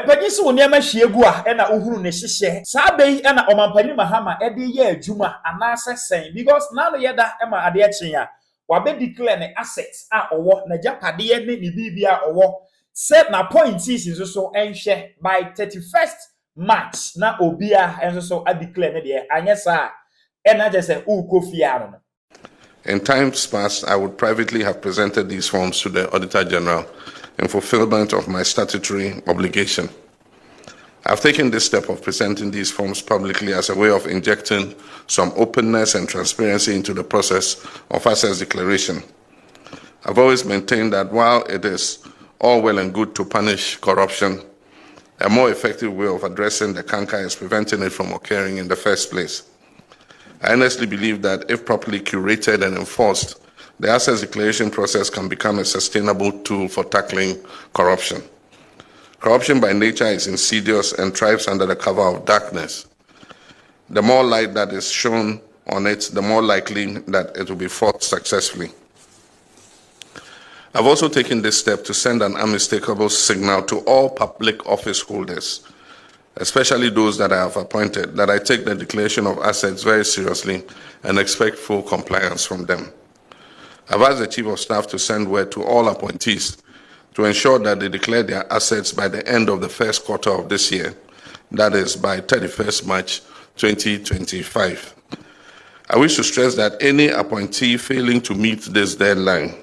Epagisi wo niema hyiegu a e na ohuru ne hyehye saa bei e na omampani Mahama e de ye adwuma anase sen because na no yeda e ma ade akyen a wabe declare ne assets a owo na japade ne ni bibia owo set na points nso so enhwe by 31st March na obia enso so a declare ne de anya saa e na je se ukofia no. In times past, I would privately have presented these forms to the Auditor General in fulfillment of my statutory obligation. I've taken this step of presenting these forms publicly as a way of injecting some openness and transparency into the process of assets declaration. I've always maintained that while it is all well and good to punish corruption, a more effective way of addressing the canker is preventing it from occurring in the first place. I honestly believe that if properly curated and enforced, the assets declaration process can become a sustainable tool for tackling corruption. Corruption by nature is insidious and thrives under the cover of darkness. The more light that is shown on it, the more likely that it will be fought successfully. I've also taken this step to send an unmistakable signal to all public office holders, especially those that I have appointed, that I take the declaration of assets very seriously and expect full compliance from them. I've asked the Chief of Staff to send word to all appointees to ensure that they declare their assets by the end of the first quarter of this year, that is, by 31st March 2025. I wish to stress that any appointee failing to meet this deadline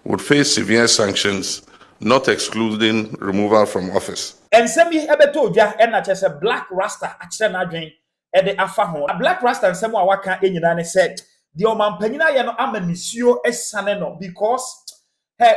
would face severe sanctions, not excluding removal from office. And semi ebeto dwa e na chese Blakk Rast akire na adwen e de afa ho. Blakk Rast nsem a waka enyina ne said the omampanyina ye no amanisuo esane no because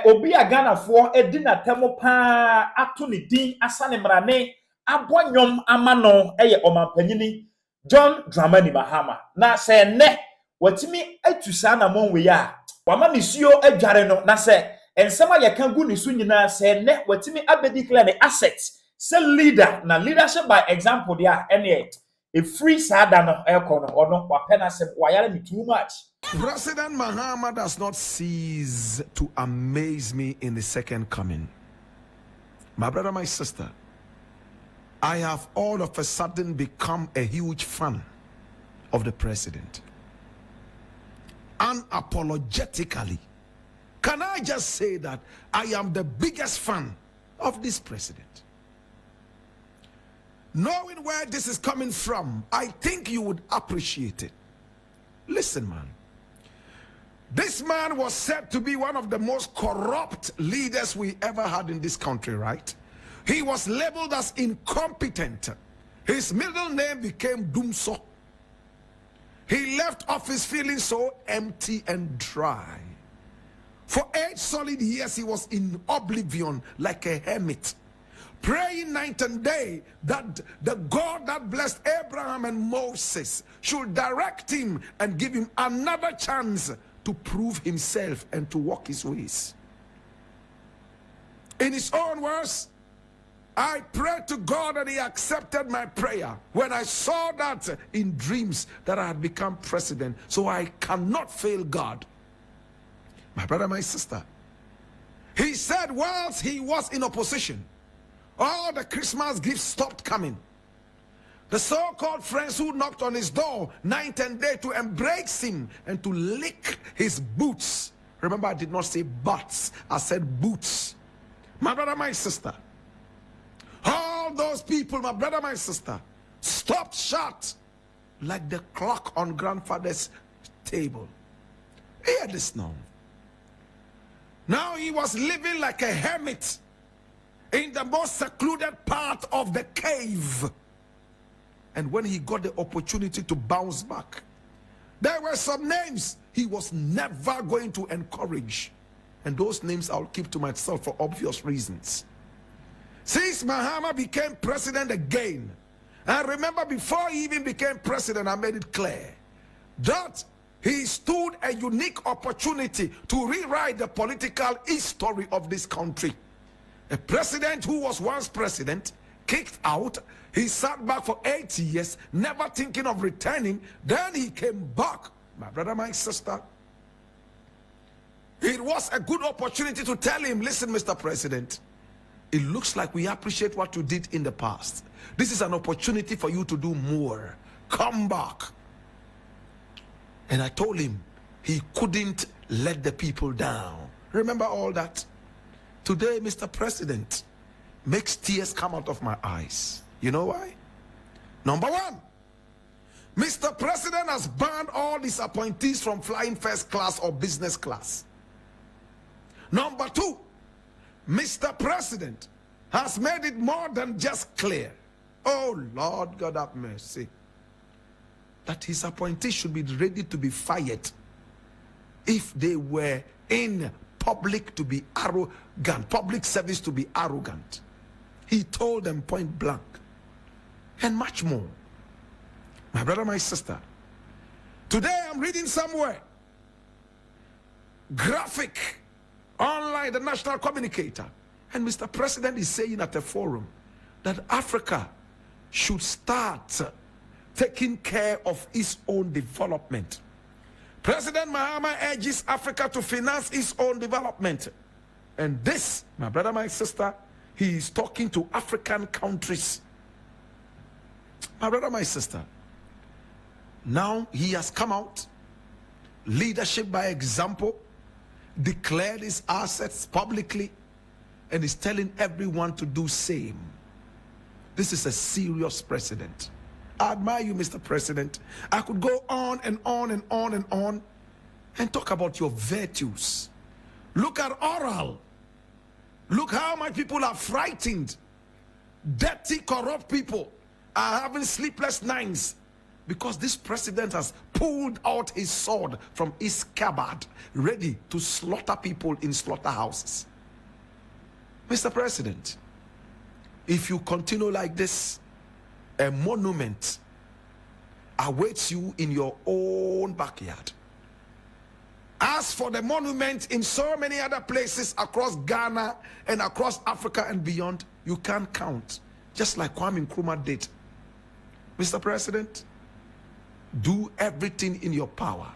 obi aganafo edi na temo pa ato ne din asane mrane abonyom amano eye omampanyini John Dramani Mahama na se ne watimi atusa na monwe ya wamamisuo adware no na se ensema ye kan gu ne so nyina se ne watimi abediclare ne assets se leader na leadership by example dia ene a free sada no ekono ono wapena se wayare me too much. President Mahama does not cease to amaze me in the second coming. My brother, my sister, I have all of a sudden become a huge fan of the president. Unapologetically. Can I just say that I am the biggest fan of this president? Knowing where this is coming from, I think you would appreciate it. Listen, man. This man was said to be one of the most corrupt leaders we ever had in this country, right? He was labeled as incompetent. His middle name became Dumso. He left office feeling so empty and dry. For 8 solid years, he was in oblivion like a hermit, praying night and day that the God that blessed Abraham and Moses should direct him and give him another chance to prove himself and to walk his ways. In his own words, I prayed to God and he accepted my prayer when I saw that in dreams that I had become president. So I cannot fail God. My brother, my sister, he said whilst he was in opposition, all the Christmas gifts stopped coming. The so-called friends who knocked on his door night and day to embrace him and to lick his boots. Remember, I did not say butts, I said boots. My brother, my sister, all those people, my brother, my sister, stopped shut like the clock on grandfather's table. Hear this now. Now he was living like a hermit in the most secluded part of the cave. And when he got the opportunity to bounce back, there were some names he was never going to encourage. And those names I'll keep to myself for obvious reasons. Since Mahama became president again, and remember before he even became president, I made it clear that he stood a unique opportunity to rewrite the political history of this country. A president who was once president, kicked out, he sat back for 8 years, never thinking of returning. Then he came back. My brother, my sister, it was a good opportunity to tell him, listen, Mr. President, It looks like we appreciate what you did in the past. This is an opportunity for you to do more. Come back. And I told him he couldn't let the people down. Remember all that? Today, Mr. President, makes tears come out of my eyes. You know why? Number one, Mr. President has banned all his appointees from flying first class or business class. Number two, Mr. President has made it more than just clear. Oh, Lord God have mercy. That his appointees should be ready to be fired if they were in public to be arrogant, public service to be arrogant. He told them point blank. And much more. My brother, my sister, today I'm reading somewhere, graphic, online, the national communicator, and Mr. President is saying at a forum that Africa should start taking care of its own development. President Mahama urges Africa to finance its own development. And this, my brother, my sister, he is talking to African countries. My brother, my sister, now he has come out, leadership by example, declared his assets publicly, and is telling everyone to do same. This is a serious precedent. I admire you, Mr. President. I could go on and on and on and on and talk about your virtues. Look at oral. Look how much people are frightened. Dirty, corrupt people are having sleepless nights because this president has pulled out his sword from his scabbard, ready to slaughter people in slaughterhouses. Mr. President, if you continue like this, a monument awaits you in your own backyard. As for the monument in so many other places across Ghana and across Africa and beyond, you can't count, just like Kwame Nkrumah did. Mr. President, do everything in your power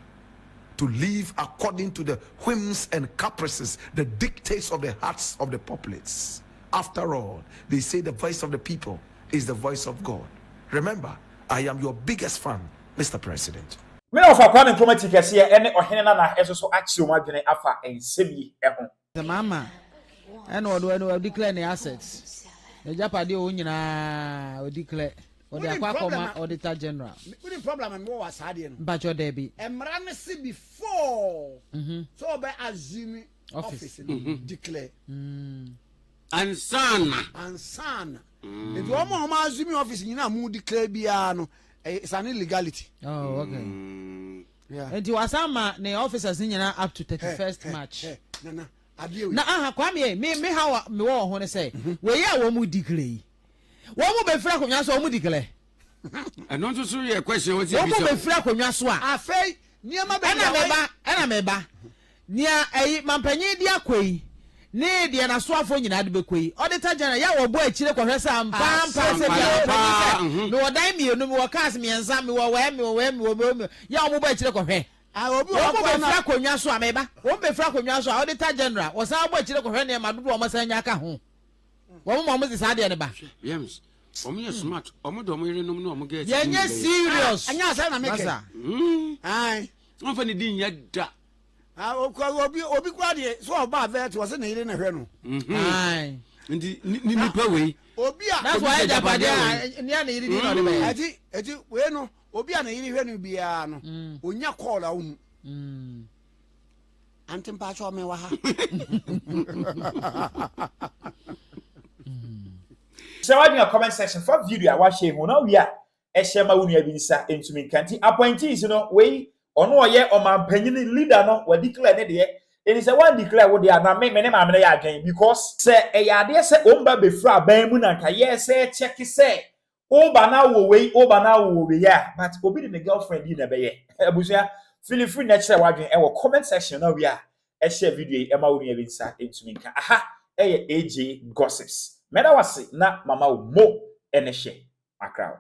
to live according to the whims and caprices, the dictates of the hearts of the populace. After all, they say the voice of the people is the voice of God. Remember, I am your biggest fan, Mr. President. Me no fa Rast Nkrumah Tikese ene ohene na eso so achi o madwene afa ensemi eho. The mama and or declare the assets. The Japade o nyina o declare or the Aquacoma Auditor General. What the problem and what was had in Bajo Debbie. and ran see before so by assuming office declare and son if you want assuming office you know mood declare biano it's an illegality. Oh, okay. Yeah. And you was the officers in up to 31st March. Na aha Kwame me how me wo ho ne say we ya wo mu declare. Wo mu be fra konwa so wo mu declare. And not to your question what you wo mu be fra konwa so a Afei niam be na meba nia mampanyi di akwai ne de na so afo nyina de bekwai auditor general ya wo bo akire kohwe sa mpa se bia no odan mi enu mi wo cars mi ensa mi wo we ya wo bo akire kohwe obi wo be fra konwa so ameba wo be fra konwa so auditor general wo sa bo akire kohwe ne ma dodo wo masanya aka ho wo mo se sa de ne ba yes omo smart omo do mo yire nom no omo get yenye serious anya sa na make ai on fa ne din yada obi kwa de so oba vet was na yire na hwe no ai ndi ni nipa we obi a that's why Japade ni na yire ni no de be ati we no obi a na yire hwe no bia no onya call a unu antim pa cho me wa ha So I in a comment section for video I watch him now we are e share ma wonu abinsa entumi nkanti appointees no we ono ye o man panyin leader no we declare ne de it say one declare wo de na me ne ma me ya adwen because say e ya de say omba be fra ban mu na nka ye say check say oba na wo we ya but obi de girlfriend yi na be ye abusia feel free na chere wadwen e wo comment section now we are e share video e ma wonu abinsa entumi nka aha e ye AJ gossips Meda wasi na mama mo ene hye Magraheb.